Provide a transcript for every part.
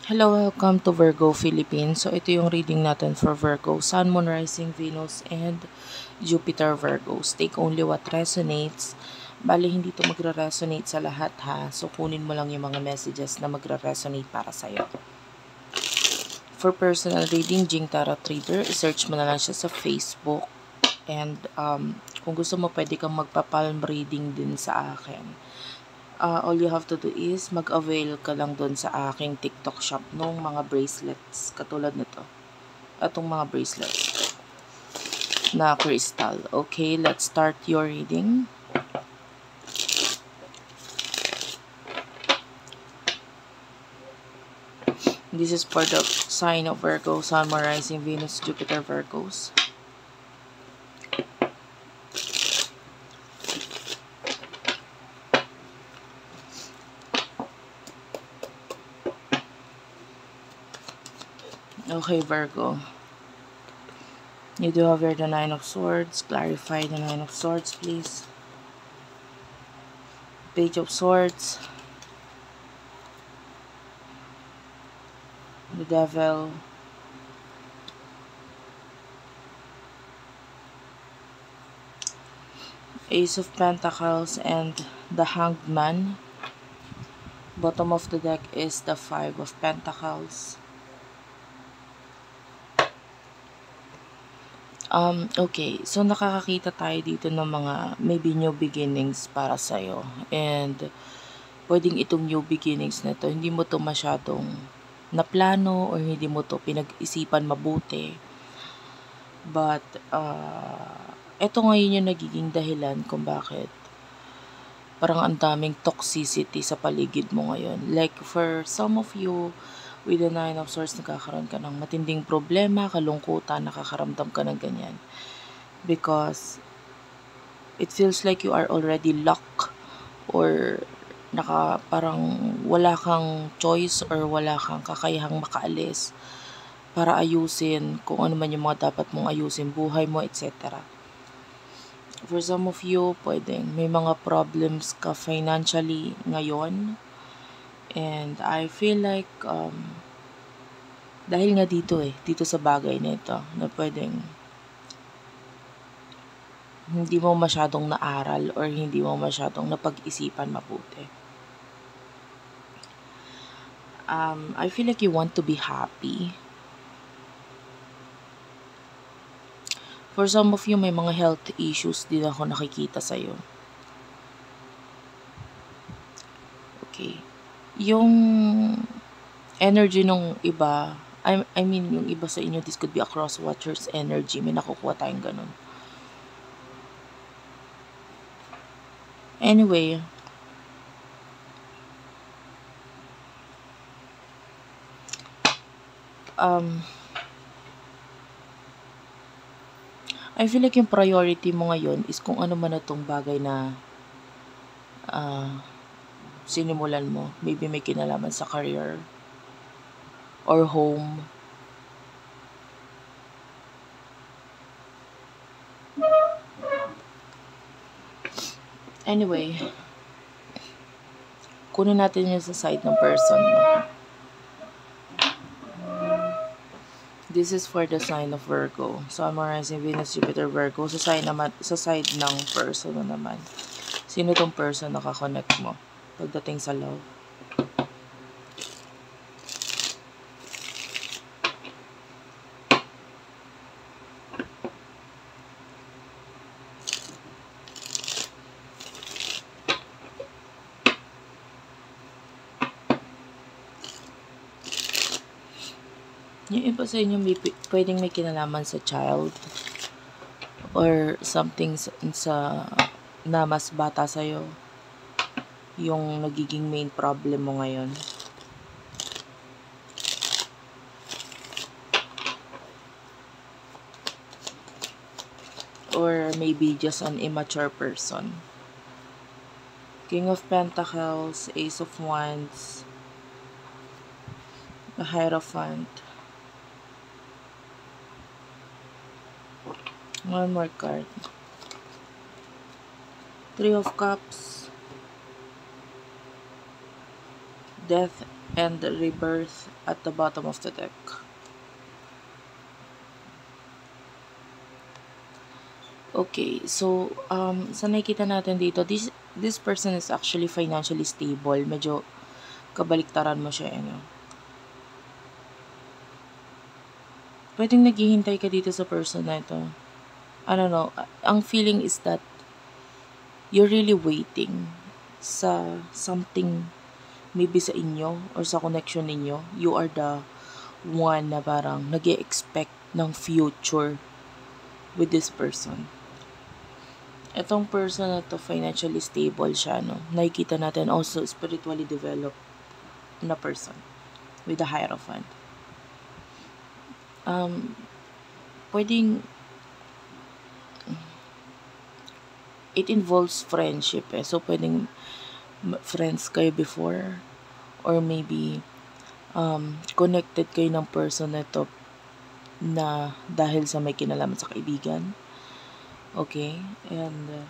Hello, welcome to Virgo Philippines. So ito yung reading natin for Virgo, Sun, Moon, Rising, Venus, and Jupiter Virgos. Take only what resonates. Bali, hindi to magre-resonate sa lahat ha. So kunin mo lang yung mga messages na magre-resonate para sa'yo. For personal reading, Jing Tarot Reader, search mo na lang siya sa Facebook. And kung gusto mo, pwede kang magpa-palm reading din sa akin. All you have to do is mag-avail ka lang doon sa aking TikTok shop nung mga bracelets katulad nito. Atong mga bracelets na crystal. Okay, let's start your reading. This is for the sign of Virgo, Sun, Moon, Rising, Venus, Jupiter, Virgos. Okay, Virgo. You do have here the Nine of Swords. Clarify the Nine of Swords, please. Page of Swords. The Devil. Ace of Pentacles and the Hanged Man. Bottom of the deck is the Five of Pentacles. Okay. So, nakakakita tayo dito ng mga maybe new beginnings para sa'yo. And, pwedeng itong new beginnings na to, hindi mo to masyadong naplano or hindi mo to pinag-isipan mabuti. But, eto ngayon yung nagiging dahilan kung bakit parang ang daming toxicity sa paligid mo ngayon. Like, for some of you, with the Nine of Swords, nagkakaroon ka ng matinding problema, kalungkutan, nakakaramdam ka ng ganyan. Because it feels like you are already locked or parang wala kang choice or wala kang kakayahang makaalis para ayusin kung ano man yung mga dapat mong ayusin, buhay mo, etc. For some of you, pwedeng may mga problems ka financially ngayon. And I feel like dahil nga dito sa bagay nito, na pwedeng hindi mo masyadong naaral or hindi mo masyadong napag-isipan mabuti. I feel like you want to be happy. For some of you, may mga health issues din ako nakikita sa'yo. Okay. Yung energy nung iba, I mean, yung iba sa inyo, this could be a cross-watcher's energy. May nakukuha tayong ganun. Anyway, I feel like yung priority mo ngayon is kung ano man na tong bagay na sinimulan mo. Maybe may kinalaman sa career or home. Anyway, kunin natin yun sa side ng person mo. This is for the sign of Virgo. Sun, Moon, Rising, Venus, Jupiter, Virgo. Sa side ng person mo naman. Sino tong person na kakonect mo pagdating sa love? Yung iba sa inyo pwedeng may kinalaman sa child or something na mas bata sa'yo yung nagiging main problem mo ngayon. Or maybe just an immature person. King of Pentacles, Ace of Wands, the Hierophant. One more card. Three of Cups, Death and rebirth at the bottom of the deck. Okay, so sa nakikita natin dito, this person is actually financially stable. Medyo kabaliktaran mo siya, ano. Pwedeng naghihintay ka dito sa person na ito. I don't know, ang feeling is that you're really waiting sa something, maybe sa inyo or sa connection ninyo. You are the one na parang nag-e-expect ng future with this person. Itong person na to, financially stable siya, no? Nakikita natin also spiritually developed na person with a Hierophant. Pwedeng it involves friendship, eh. So, pwedeng friends kayo before, or maybe connected kayo ng person na to na dahil sa may kinalaman sa kaibigan. Okay? And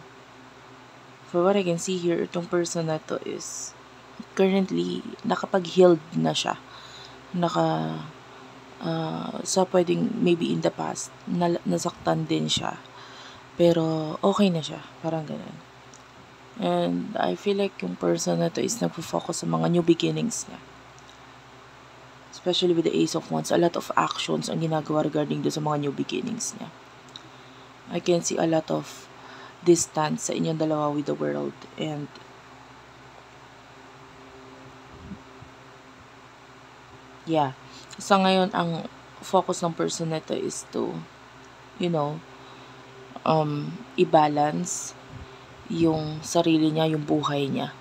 for what I can see here, itong person na to is currently nakapag-healed na siya. So pwedeng maybe in the past nasaktan din siya, pero okay na siya, parang ganun. And I feel like yung person na to is nagpo-focus sa mga new beginnings niya, especially with the Ace of Wands. A lot of actions ang ginagawa regarding do sa mga new beginnings niya. I can see a lot of distance sa inyong dalawa with the world, and yeah, sa ngayon ang focus ng person na to is to, i-balance yung sarili niya, yung buhay niya.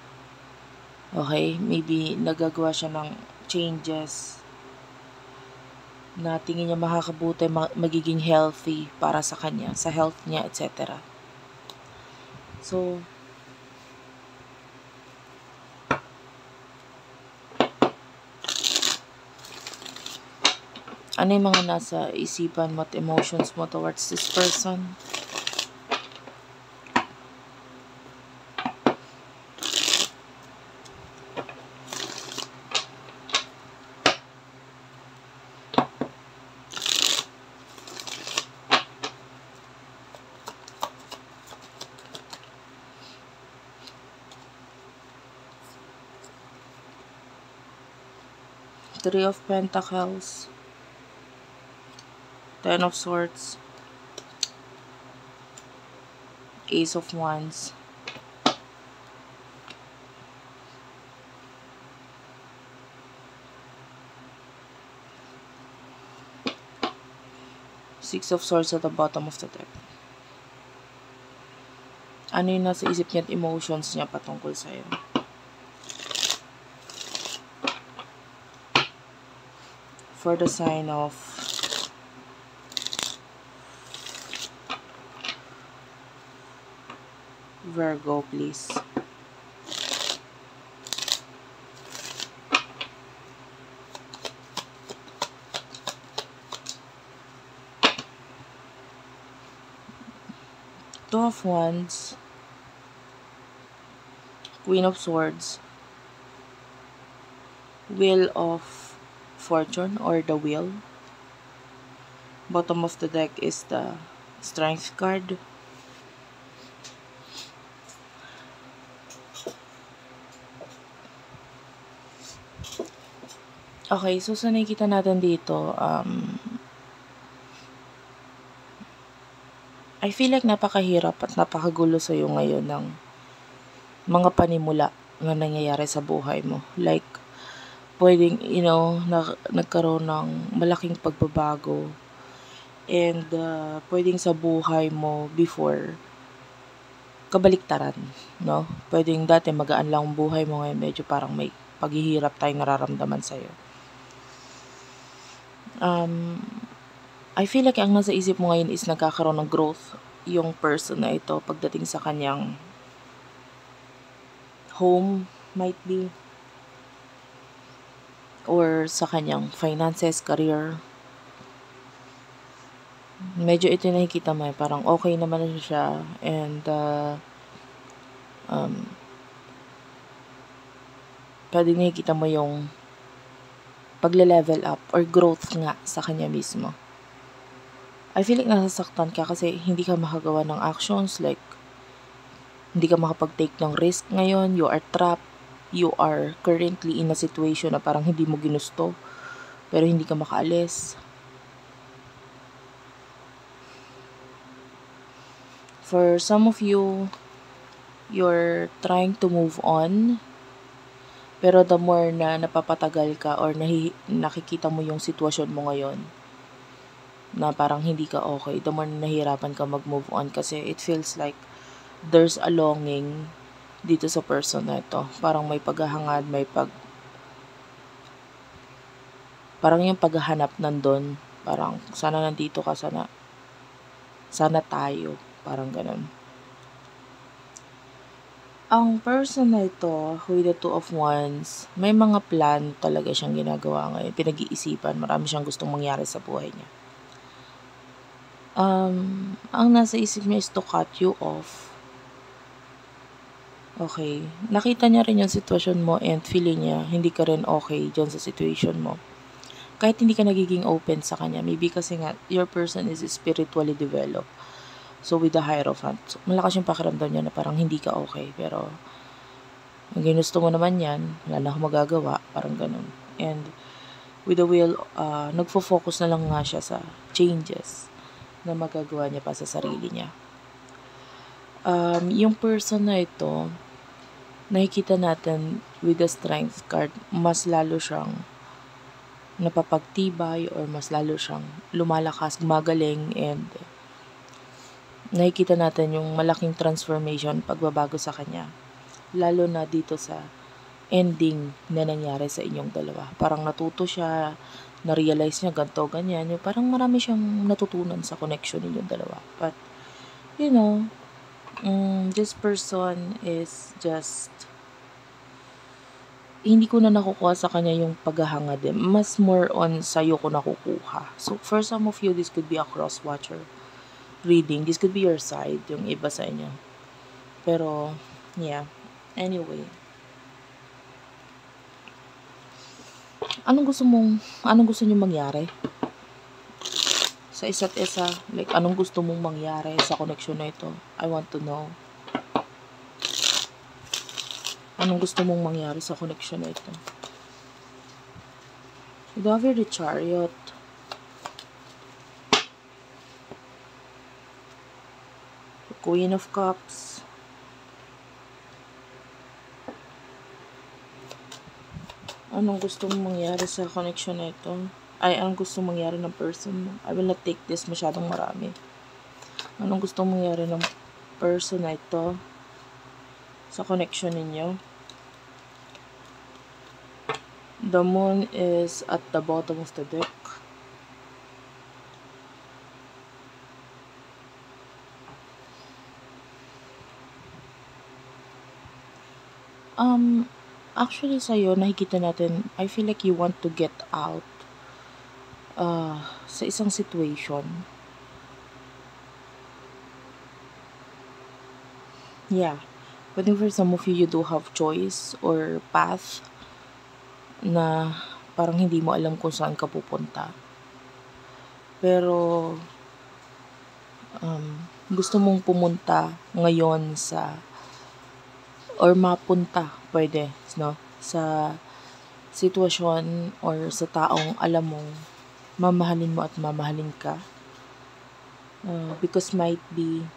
Okay? Maybe nagagawa siya ng changes na tingin niya makakabuti, magiging healthy para sa kanya, sa health niya, etc. So, ano yung mga nasa isipan mo at emotions mo towards this person? Three of Pentacles, Ten of Swords, Ace of Wands, Six of Swords at the bottom of the deck. Ano yung nasa isip niya at emotions niya patungkol sa'yo? For the sign of Virgo, please. Two of Wands, Queen of Swords, Wheel of Fortune or the Wheel. Bottom of the deck is the Strength card. Okay, so sa nakikita natin dito, I feel like napakahirap at napakagulo sa'yo ngayon ng mga panimula na nangyayari sa buhay mo. Like, pwedeng, nagkaroon ng malaking pagbabago. And pwedeng sa buhay mo before, kabaliktaran, no? Pwedeng dati magaan lang ang buhay mo, ngayon medyo parang may paghihirap tayong nararamdaman sa'yo. I feel like ang nasa isip mo ngayon is nagkakaroon ng growth yung person na ito pagdating sa kanyang home, might be, or sa kanyang finances, career. Medyo ito nakikita mo, parang okay naman na siya, and pwede nakikita mo yung pagle-level up or growth nga sa kanya mismo. I feel like nasasaktan ka kasi hindi ka makagawa ng actions, like hindi ka makapag-take ng risk ngayon, you are trapped, you are currently in a situation na parang hindi mo ginusto, pero hindi ka makaalis. For some of you, you're trying to move on, pero the more na napapatagal ka or nakikita mo yung sitwasyon mo ngayon, na parang hindi ka okay, the more na nahihirapan ka mag-move on kasi it feels like there's a longing dito sa person na ito. Parang may paghahangad, parang yung paghahanap nandun. Parang sana nandito ka, sana tayo. Parang ganun. Ang person na ito, with the Two of Wands, may mga plan talaga siyang ginagawa ngayon. Pinag-iisipan, marami siyang gustong mangyari sa buhay niya. Ang nasa isip niya is to cut you off. Okay. Nakita niya rin yung sitwasyon mo and feeling niya hindi ka rin okay dyan sa situation mo. Kahit hindi ka nagiging open sa kanya, maybe kasi nga, your person is spiritually developed. So, with the Hierophant, malakas yung pakiramdam niya na parang hindi ka okay. Pero, ang ginusto mo naman yan, wala na akong magagawa. Parang ganun. And, with the Wheel, nagfo-focus na lang nga siya sa changes na magagawa niya pa sa sarili niya. Yung person na ito, nakikita natin with the Strength card, mas lalo siyang napapagtibay or mas lalo siyang lumalakas, gumagaling, and nakikita natin yung malaking transformation, pagbabago sa kanya. Lalo na dito sa ending na nangyari sa inyong dalawa. Parang natuto siya, na-realize niya ganito, ganyan. Yung parang marami siyang natutunan sa connection ninyong dalawa. But, you know, this person is just, hindi ko na nakukuha sa kanya yung paghahanga din. Mas more on sa'yo ko nakukuha. So, for some of you, this could be a cross-watcher reading. This could be your side, yung iba sa inyo. Pero, yeah. Anyway. Anong gusto niyo mangyari? Sa isa't isa, like, anong gusto mong mangyari sa connection na ito? I want to know. Anong gusto mong mangyari sa connection na ito? You have the Chariot. Queen of Cups. Anong gusto mong mangyari sa connection na ito? Anong gusto mong mangyari ng person mo? I will not take this masyadong marami. Anong gusto mong mangyari ng person na ito sa connection ninyo? The Moon is at the bottom of the deck. Actually sa'yo, nakikita natin, I feel like you want to get out sa isang situation. Yeah. But for some of you, you do have choice or path na parang hindi mo alam kung saan ka pupunta. Pero, gusto mong pumunta ngayon or mapunta, pwede, no? Sa sitwasyon or sa taong alam mong mamahalin mo at mamahalin ka. Because might be,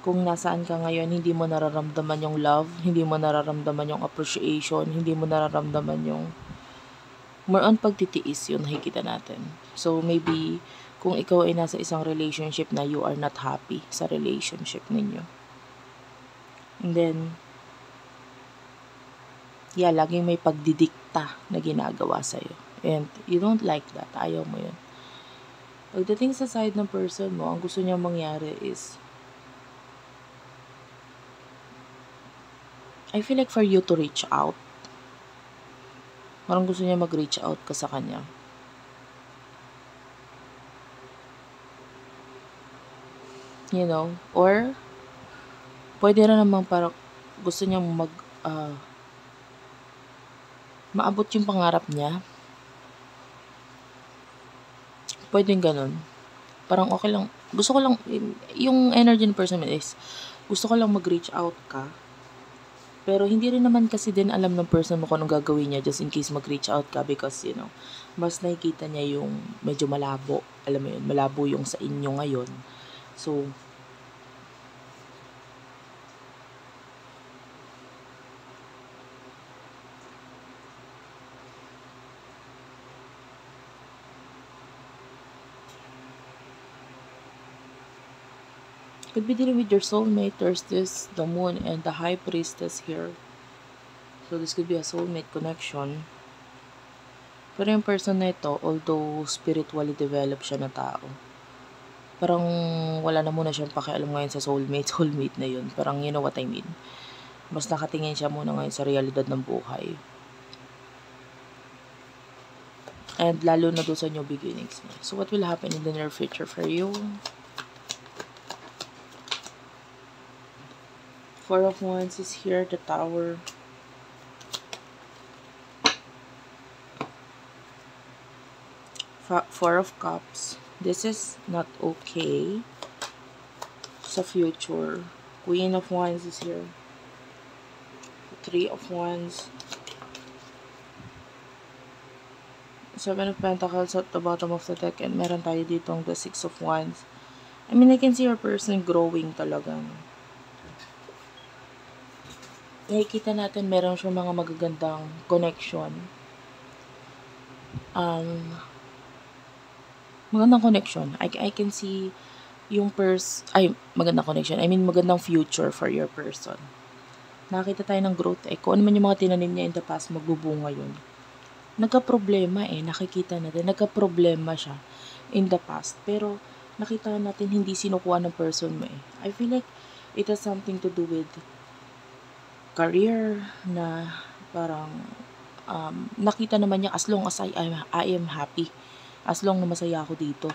kung nasaan ka ngayon, hindi mo nararamdaman yung love, hindi mo nararamdaman yung appreciation, hindi mo nararamdaman yung more on pagtitiis, yun nakikita natin. So, maybe, kung ikaw ay nasa isang relationship na you are not happy sa relationship ninyo. And then, yeah, laging may pagdidikta na ginagawa sa'yo. And you don't like that. Ayaw mo yun. Pagdating sa side ng person mo, ang gusto niya mangyari is, I feel like for you to reach out. Parang gusto niya mag-reach out ka sa kanya. You know? Or, pwede rin naman parang gusto niya maabot yung pangarap niya. Pwedeng ganun. Parang okay lang. Gusto ko lang, yung energy ng person is, gusto ko lang mag-reach out ka. Pero hindi rin naman kasi din alam ng person mo kung anong gagawin niya just in case mag-reach out ka because, mas nakikita niya yung medyo malabo. Alam mo yun, malabo yung sa inyo ngayon. So, could be dealing with your soulmate. There's this, the moon and the high priestess here. So, this could be a soulmate connection. Pero yung person na ito, although spiritually developed siya na tao, parang wala na muna siyang pakialam ngayon sa soulmate na yun. Parang you know what I mean. Mas nakatingin siya muna ngayon sa realidad ng buhay. And lalo na doon sa new beginnings niya. So, what will happen in the near future for you? Four of Wands is here, the Tower. Four of Cups. This is not okay sa future. Queen of Wands is here. Three of Wands. Seven of Pentacles at the bottom of the deck. And meron tayo ditong the Six of Wands. I mean, I can see your person growing talaga. Nakikita natin meron siyang mga magagandang connection. Magandang connection. I can see yung magandang connection. I mean, magandang future for your person. Nakita tayo ng growth Kung ano man yung mga tinanim niya in the past, magbubunga yun. Nagka-problema nakikita natin. Nagka-problema siya in the past. Pero, nakita natin hindi sinukuha ng person mo I feel like it has something to do with career na parang nakita naman niya as long as I am happy. As long na masaya ako dito,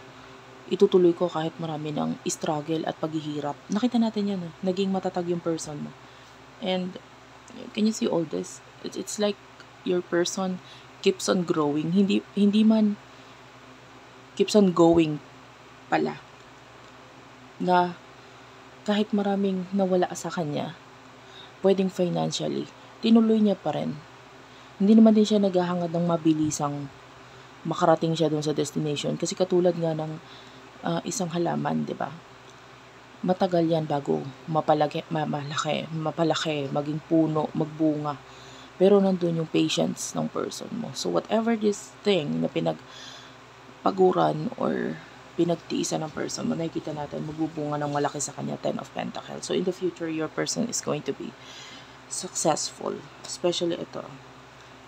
itutuloy ko kahit marami ng struggle at paghihirap. Nakita natin yan. Naging matatag yung person mo. And, can you see all this? It's like your person keeps on growing. Hindi man keeps on going pala. Na kahit maraming nawala sa kanya, pwedeng financially, tinuloy niya pa rin. Hindi naman din siya naghahangad ng mabilisang makarating siya doon sa destination. Kasi katulad nga ng isang halaman, di ba? Matagal yan bago mapalaki, maging puno, magbunga. Pero nandun yung patience ng person mo. So whatever this thing na pinagpaguran or pinagtiisan ng person mo, nakikita natin magbubunga ng malaki sa kanya, 10 of Pentacles. So in the future, your person is going to be successful. Especially ito,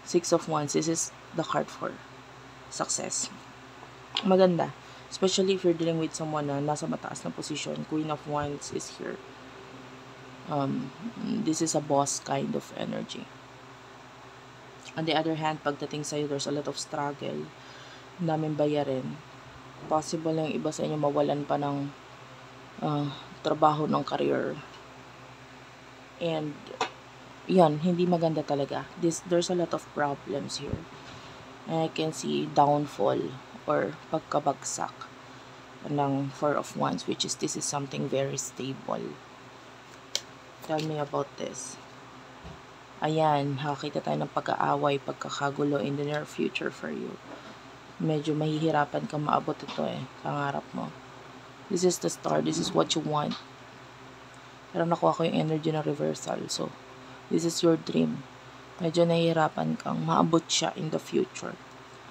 6 of Wands. This is the card for success. Maganda. Especially if you're dealing with someone na nasa mataas na position. Queen of Wands is here. This is a boss kind of energy. On the other hand, pagdating sa'yo, there's a lot of struggle namin bayarin. Possible yung iba sa inyo mawalan pa ng trabaho ng career. And yan, hindi maganda talaga. There's a lot of problems here. And I can see downfall or pagkabagsak ng Four of Wands, which is this is something very stable. Tell me about this. Ayan, nakakita tayo ng pag-aaway, pagkakagulo in the near future for you. Medyo mahihirapan kang maabot ito pangarap mo. This is the star, this is what you want. Pero nakuha ko yung energy na reversal, so this is your dream. Medyo nahihirapan kang maabot siya in the future.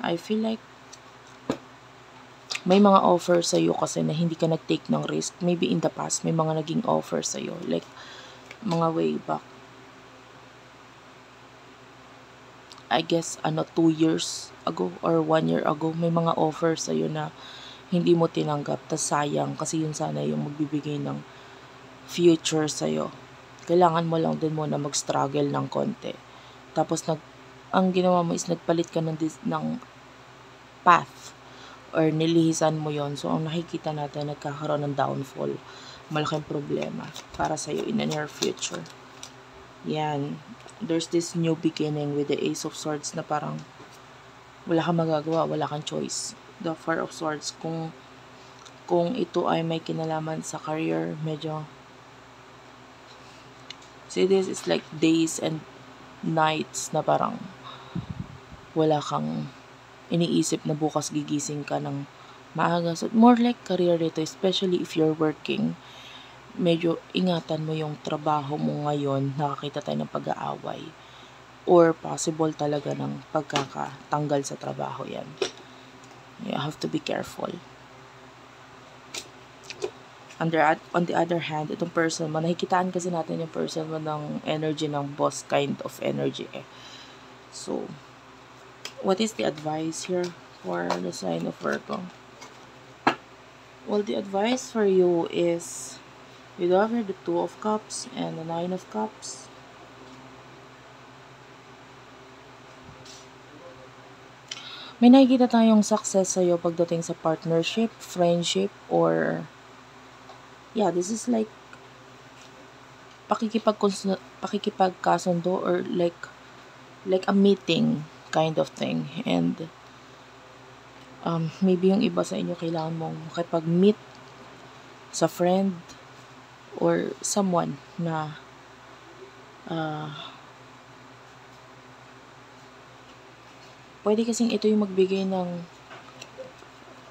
I feel like may mga offer sa'yo kasi na hindi ka nag-take ng risk. Maybe in the past, may mga naging offer sa'yo. Like, mga way back. I guess, 2 years ago or 1 year ago, may mga offer sa'yo na hindi mo tinanggap. Tas sayang kasi yun sana yung magbibigay ng future sa'yo. Kailangan mo lang din muna mag-struggle ng konti. Tapos, ang ginawa mo is nagpalit ka ng path or nilihisan mo yon. So, ang nakikita natin, nagkakaroon ng downfall. Malaking problema para sa'yo in the near future. Yan. There's this new beginning with the Ace of Swords na parang wala kang magagawa, wala kang choice. the Four of Swords. Kung ito ay may kinalaman sa career, medyo, see, this is like days and nights na parang wala kang iniisip na bukas gigising ka ng maaga. So, more like career ito, especially if you're working. Medyo ingatan mo yung trabaho mo ngayon, nakakita tayo ng pag-aaway. Or possible talaga ng pagkakatanggal sa trabaho yan. You have to be careful. On the other hand, itong person mo, nakikitaan kasi natin yung person mo ng energy ng boss kind of energy eh. So, what is the advice here for the sign of Virgo? Well, the advice for you is, you have here the Two of Cups and the Nine of Cups. May nakikita tayong success sa'yo pagdating sa partnership, friendship, or yeah, this is like pakikipagkasundo or like a meeting kind of thing. And maybe yung iba sa inyo kailangan mong makipag-meet sa friend or someone na pwede kasing ito yung magbigay ng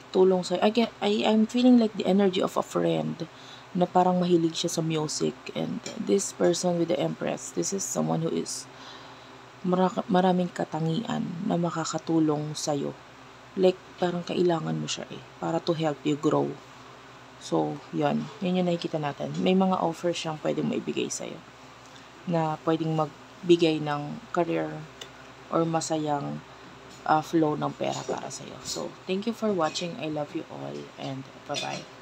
tulong sa'yo. I'm feeling like the energy of a friend na parang mahilig siya sa music. And this person with the Empress, this is someone who is maraming katangian na makakatulong sa'yo. Like, parang kailangan mo siya eh, para to help you grow. So, yun yung nakikita natin. May mga offers siyang pwedeng maibigay sa'yo na pwedeng magbigay ng career or masayang flow ng pera para sa'yo. So, thank you for watching. I love you all and bye-bye.